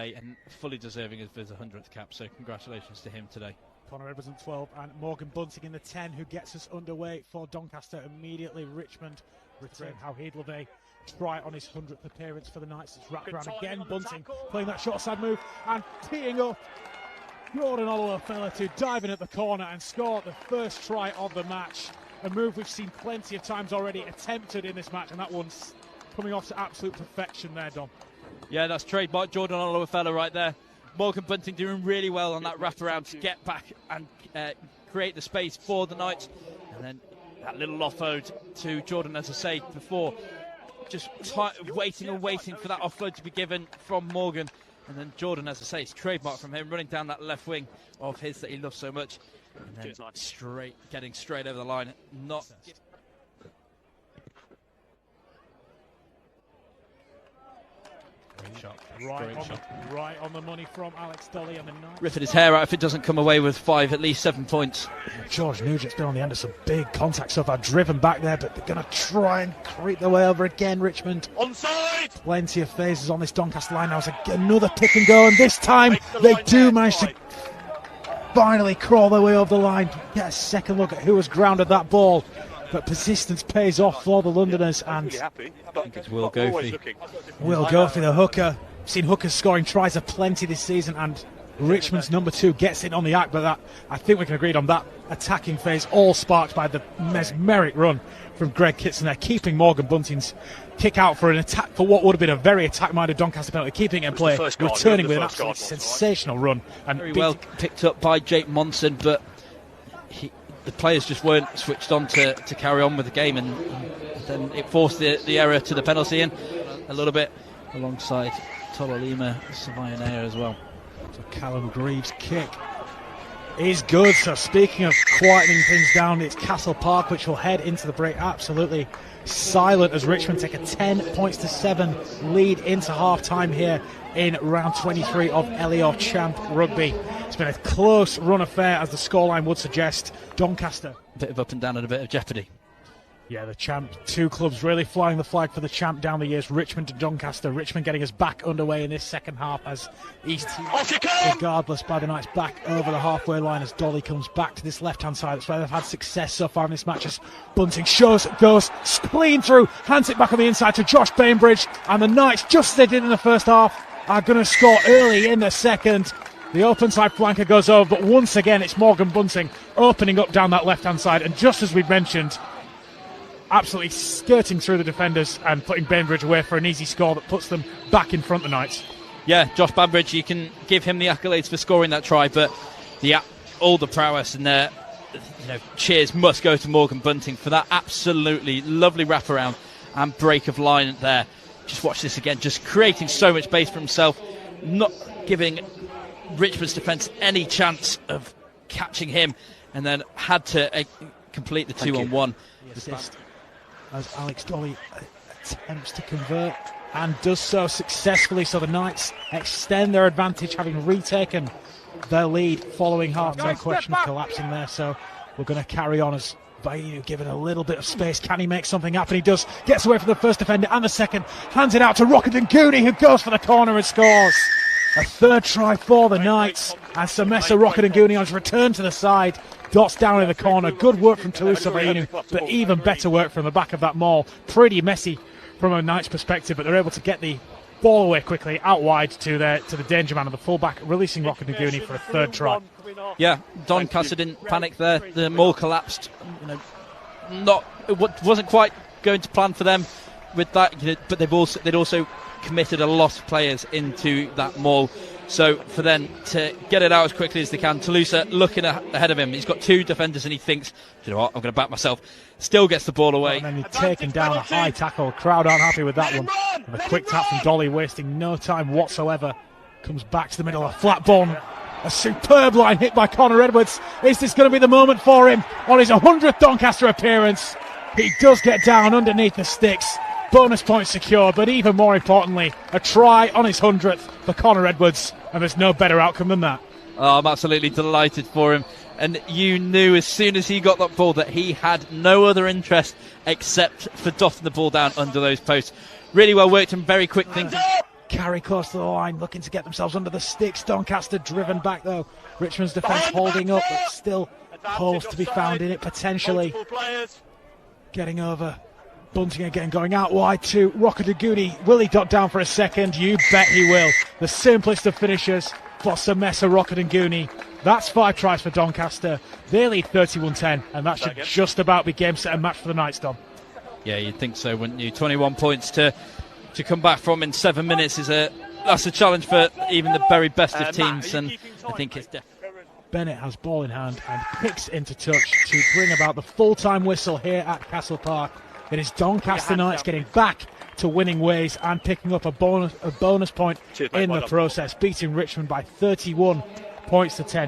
And fully deserving of his 100th cap, so congratulations to him today. Connor Edwards in 12 and Morgan Bunting in the 10, who gets us underway for Doncaster immediately. Richmond return. How he'd love a try on his 100th appearance for the Knights. It's wrapped around again. Bunting playing that short side move and teeing up Jordan Ololofela to dive in at the corner and score the first try of the match. A move we've seen plenty of times already attempted in this match, and that one's coming off to absolute perfection there, Dom. Yeah, that's trademark Jordan Ololofela right there. Morgan Bunting doing really well on that wraparound to get back and create the space for the Knights. And then that little offload to Jordan, as I say before, just waiting and waiting for that offload to be given from Morgan. And then Jordan, as I say, it's trademark from him, running down that left wing of his that he loves so much. And then getting straight over the line. Shot. Right on the money from Alex Donny and the Knights. Ripping his hair out if it doesn't come away with at least 7 points. George Nugent's been on the end of some big contact so far, driven back there, but they're going to try and creep their way over again, Richmond. Onside! Plenty of phases on this Doncaster line now. It's another pick and go, and this time they do manage to finally crawl their way over the line. Get a second look at who has grounded that ball. But persistence pays off for the Londoners, and I think it's Will Goffey. Will Goffey, the hooker. Seen hookers scoring tries aplenty this season, and Richmond's number 2 gets in on the act. But that, I think we can agree on that attacking phase, all sparked by the mesmeric run from Greg Kitson there, keeping Morgan Bunting's kick out for an attack, for what would have been a very attack-minded Doncaster penalty, keeping it in play, returning with an absolutely sensational run. And very well picked up by Jake Monson, but the players just weren't switched on to carry on with the game, and then it forced the error to the penalty in a little bit, alongside Tololima Savayanea as well. So Callum Greaves' kick is good. So speaking of quietening things down, it's Castle Park which will head into the break absolutely silent as Richmond take a 10-7 lead into half-time here in round 23 of Elior Champ Rugby. It's been a close run affair, as the scoreline would suggest. Doncaster, a bit of up and down and a bit of jeopardy. Yeah, the champ, 2 clubs really flying the flag for the champ down the years, Richmond and Doncaster. Richmond getting us back underway in this second half as East team, regardless by the Knights, back over the halfway line as Dolly comes back to this left-hand side. That's where they've had success so far in this match, as Bunting goes clean through, hands it back on the inside to Josh Bainbridge, and the Knights, just as they did in the first half, are going to score early in the second. The open side flanker goes over, but once again it's Morgan Bunting opening up down that left-hand side, and just as we mentioned, absolutely skirting through the defenders and putting Bainbridge away for an easy score that puts them back in front of the Knights. Yeah, Josh Bainbridge, you can give him the accolades for scoring that try, but all the prowess and the cheers must go to Morgan Bunting for that absolutely lovely wraparound and break of line there. Just watch this again, just creating so much space for himself, not giving Richmond's defence any chance of catching him, and then had to complete the 2-on-1. Assist as Alex Dolly attempts to convert and does so successfully, so the Knights extend their advantage, having retaken their lead following half. No question of collapsing there, so we're going to carry on as Bainu given a little bit of space. Can he make something happen? He does. Gets away from the first defender and the second. Hands it out to Rocketanguni, who goes for the corner and scores. A third try for the Knights, and Samesa Rocketanguni on his return to the side. Dots down in the corner. Good work from Toulouse Bainu, but even better work from the back of that maul. Pretty messy from a Knights perspective, but they're able to get the ball away quickly out wide to the danger man of the fullback, releasing Rocketanguni for a third try. Yeah, Doncaster didn't panic there. The maul collapsed. It wasn't quite going to plan for them with that, but they'd also committed a lot of players into that maul. So for them to get it out as quickly as they can, Toulouse looking ahead of him. He's got 2 defenders and he thinks, you know what, I'm going to back myself. Still gets the ball away. And then he's taken down a high tackle. Crowd aren't happy with that one. And a quick tap from Dolly, wasting no time whatsoever. Comes back to the middle, a flat ball. A superb line hit by Connor Edwards. Is this going to be the moment for him on his 100th Doncaster appearance? He does get down underneath the sticks. Bonus points secured, but even more importantly, a try on his 100th for Connor Edwards, and there's no better outcome than that. Oh, I'm absolutely delighted for him, and you knew as soon as he got that ball that he had no other interest except for dotting the ball down under those posts. Really well worked and very quick things. carry close to the line, looking to get themselves under the sticks. Doncaster driven back though. Richmond's defence holding up, but still holes to be found in it potentially. Getting over. Bunting again, going out wide to Rokoduguni. Will he dot down for a second? You bet he will. The simplest of finishers for Semesa Rokoduguni. That's 5 tries for Doncaster. They lead 31-10, and that should just about be game, set and match for the Knights, Dom. Yeah, you'd think so, wouldn't you? 21 points to come back from in 7 minutes that's a challenge for even the very best of teams, and I think it's Bennett has ball in hand and picks into touch to bring about the full-time whistle here at Castle Park. It is Doncaster Knights getting back to winning ways and picking up a bonus point in the process, beating Richmond by 31 points to 10.